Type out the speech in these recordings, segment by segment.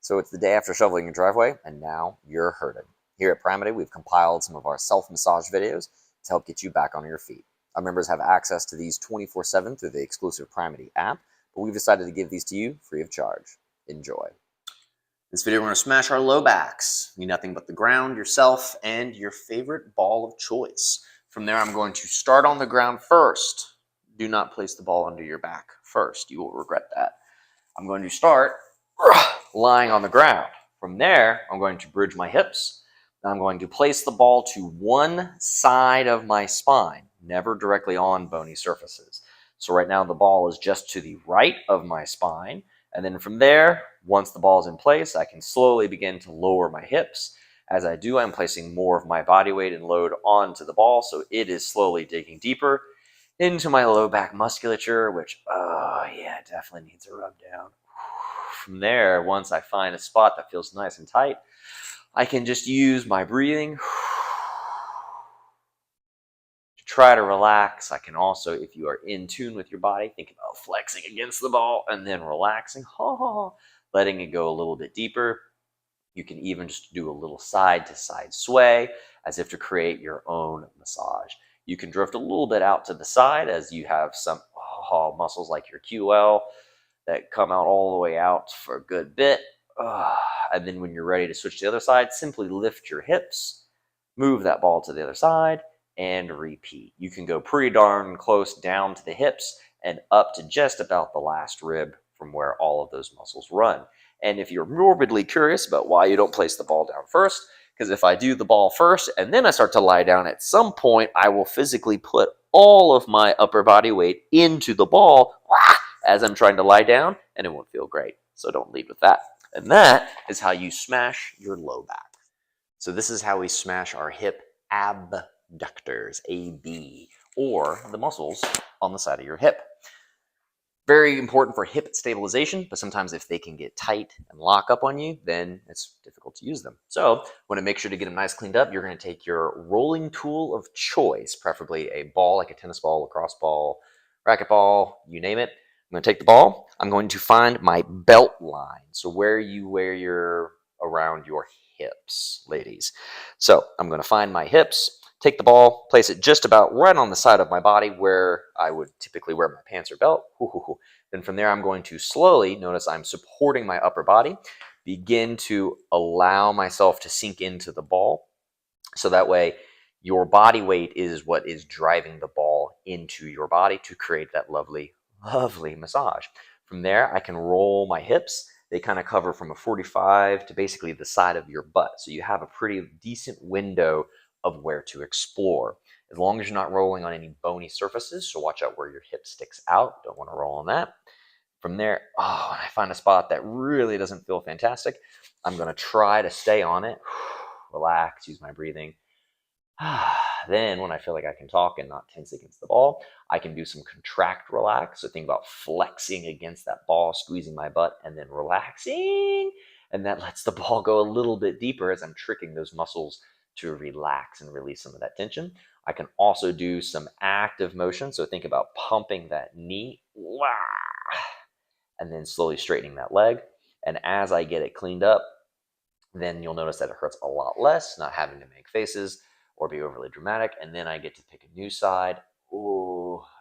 So it's the day after shoveling your driveway, and now you're hurting. Here at Primety, we've compiled some of our self-massage videos to help get you back on your feet. Our members have access to these 24/7 through the exclusive Primety app, but we've decided to give these to you free of charge. Enjoy. In this video, we're going to smash our low backs. You need nothing but the ground, yourself, and your favorite ball of choice. From there, I'm going to start on the ground first. Do not place the ball under your back first. You will regret that. I'm going to start lying on the ground. From there, I'm going to bridge my hips. I'm going to place the ball to one side of my spine, never directly on bony surfaces. So right now the ball is just to the right of my spine. And then from there, once the ball is in place, I can slowly begin to lower my hips. As I do, I'm placing more of my body weight and load onto the ball, so it is slowly digging deeper into my low back musculature, which, definitely needs a rub down. From there, once I find a spot that feels nice and tight, I can just use my breathing to try to relax. I can also, if you are in tune with your body, think about flexing against the ball and then relaxing, letting it go a little bit deeper. You can even just do a little side-to-side sway as if to create your own massage. You can drift a little bit out to the side as you have some muscles like your QL that come out all the way out for a good bit. And then when you're ready to switch to the other side, simply lift your hips, move that ball to the other side, and repeat. You can go pretty darn close down to the hips and up to just about the last rib from where all of those muscles run. And if you're morbidly curious about why you don't place the ball down first, because if I do the ball first and then I start to lie down, at some point I will physically put all of my upper body weight into the ball as I'm trying to lie down, and it won't feel great. So don't lead with that. And that is how you smash your low back. So this is how we smash our hip abductors, AB, or the muscles on the side of your hip. Very important for hip stabilization, but sometimes if they can get tight and lock up on you, then it's difficult to use them. So want to make sure to get them nice cleaned up. You're going to take your rolling tool of choice, preferably a ball like a tennis ball, lacrosse ball, racquetball, you name it. I'm going to take the ball. I'm going to find my belt line. So where you wear your around your hips, ladies. So I'm going to find my hips, take the ball, place it just about right on the side of my body where I would typically wear my pants or belt. Then from there, I'm going to slowly, notice I'm supporting my upper body, begin to allow myself to sink into the ball. So that way, your body weight is what is driving the ball into your body to create that lovely massage. From there, I can roll my hips. They kind of cover from a 45 to basically the side of your butt. So you have a pretty decent window of where to explore. As long as you're not rolling on any bony surfaces, so watch out where your hip sticks out. Don't want to roll on that. From there, when I find a spot that really doesn't feel fantastic, I'm going to try to stay on it. Relax, use my breathing. Then when I feel like I can talk and not tense against the ball, I can do some contract relax. So think about flexing against that ball, squeezing my butt, and then relaxing. And that lets the ball go a little bit deeper as I'm tricking those muscles to relax and release some of that tension. I can also do some active motion. So think about pumping that knee and then slowly straightening that leg. And as I get it cleaned up, then you'll notice that it hurts a lot less, not having to make faces or be overly dramatic. And then I get to pick a new side,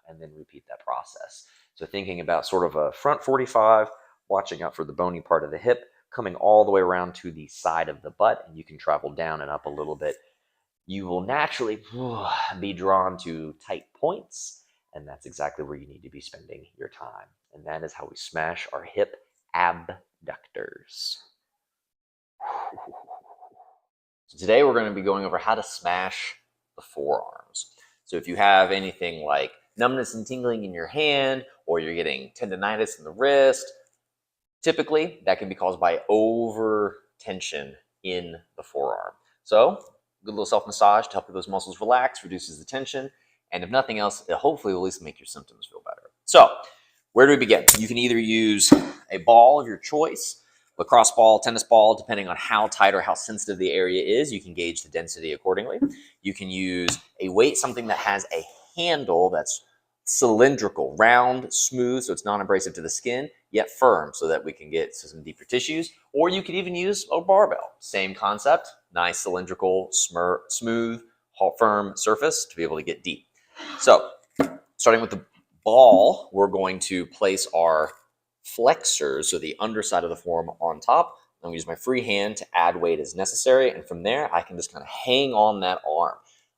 and then repeat that process. So thinking about sort of a front 45, watching out for the bony part of the hip, coming all the way around to the side of the butt, and you can travel down and up a little bit. You will naturally be drawn to tight points, and that's exactly where you need to be spending your time. And that is how we smash our hip abductors. So today we're going to be going over how to smash the forearms. So if you have anything like numbness and tingling in your hand, or you're getting tendonitis in the wrist, typically that can be caused by over tension in the forearm. So good little self-massage to help those muscles relax, reduces the tension, and if nothing else, it hopefully will at least make your symptoms feel better. So where do we begin? You can either use a ball of your choice, lacrosse ball, tennis ball, depending on how tight or how sensitive the area is. You can gauge the density accordingly. You can use a weight, something that has a handle that's cylindrical, round, smooth, so it's non-abrasive to the skin, yet firm so that we can get some deeper tissues. Or you could even use a barbell. Same concept, nice cylindrical, smooth, firm surface to be able to get deep. So starting with the ball, we're going to place our flexors, so the underside of the forearm, on top. I'm going to use my free hand to add weight as necessary, and from there I can just kind of hang on that arm.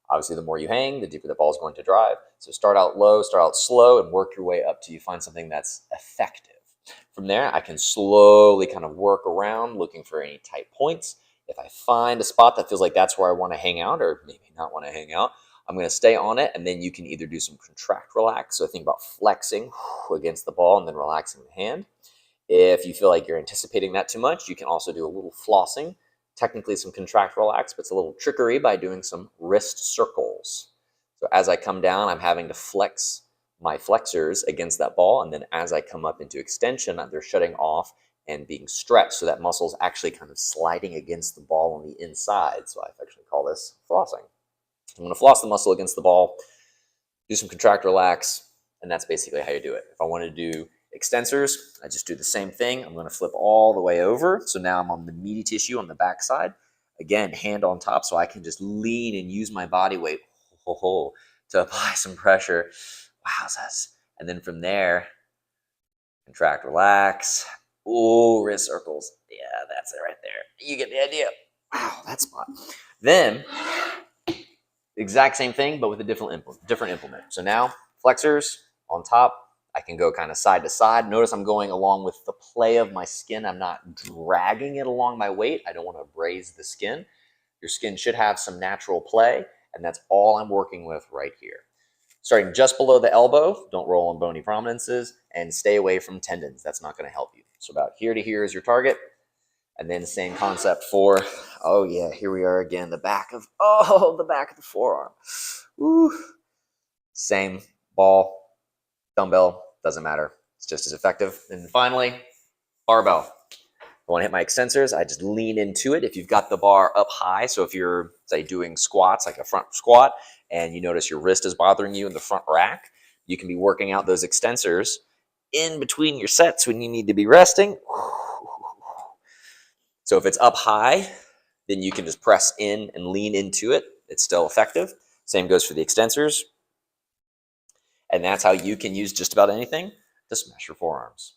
Obviously, the more you hang, the deeper the ball is going to drive. So start out low, start out slow, and work your way up till you find something that's effective. From there, I can slowly kind of work around looking for any tight points. If I find a spot that feels like that's where I want to hang out, or maybe not want to hang out, I'm going to stay on it, and then you can either do some contract, relax. So think about flexing against the ball and then relaxing the hand. If you feel like you're anticipating that too much, you can also do a little flossing. Technically some contract, relax, but it's a little trickery by doing some wrist circles. So as I come down, I'm having to flex my flexors against that ball, and then as I come up into extension, they're shutting off and being stretched, so that muscle is actually kind of sliding against the ball on the inside. So I actually call this flossing. I'm going to floss the muscle against the ball, do some contract, relax, and that's basically how you do it. If I want to do extensors, I just do the same thing. I'm going to flip all the way over. So now I'm on the meaty tissue on the back side. Again, hand on top, so I can just lean and use my body weight to apply some pressure. Wowzers. And then from there, contract, relax. Ooh, wrist circles. Yeah, that's it right there. You get the idea. Wow, that spot. Then, exact same thing, but with a different implement. So now, flexors on top. I can go kind of side to side. Notice I'm going along with the play of my skin. I'm not dragging it along my weight. I don't want to abrade the skin. Your skin should have some natural play, and that's all I'm working with right here. Starting just below the elbow, don't roll on bony prominences, and stay away from tendons. That's not going to help you. So about here to here is your target. And then the same concept for, oh yeah, here we are again, the back of the forearm. Woo. Same ball, dumbbell, doesn't matter. It's just as effective. And finally, barbell. I want to hit my extensors. I just lean into it. If you've got the bar up high, so if you're, say, doing squats, like a front squat, and you notice your wrist is bothering you in the front rack, you can be working out those extensors in between your sets when you need to be resting. So if it's up high, then you can just press in and lean into it. It's still effective. Same goes for the extensors. And that's how you can use just about anything to smash your forearms.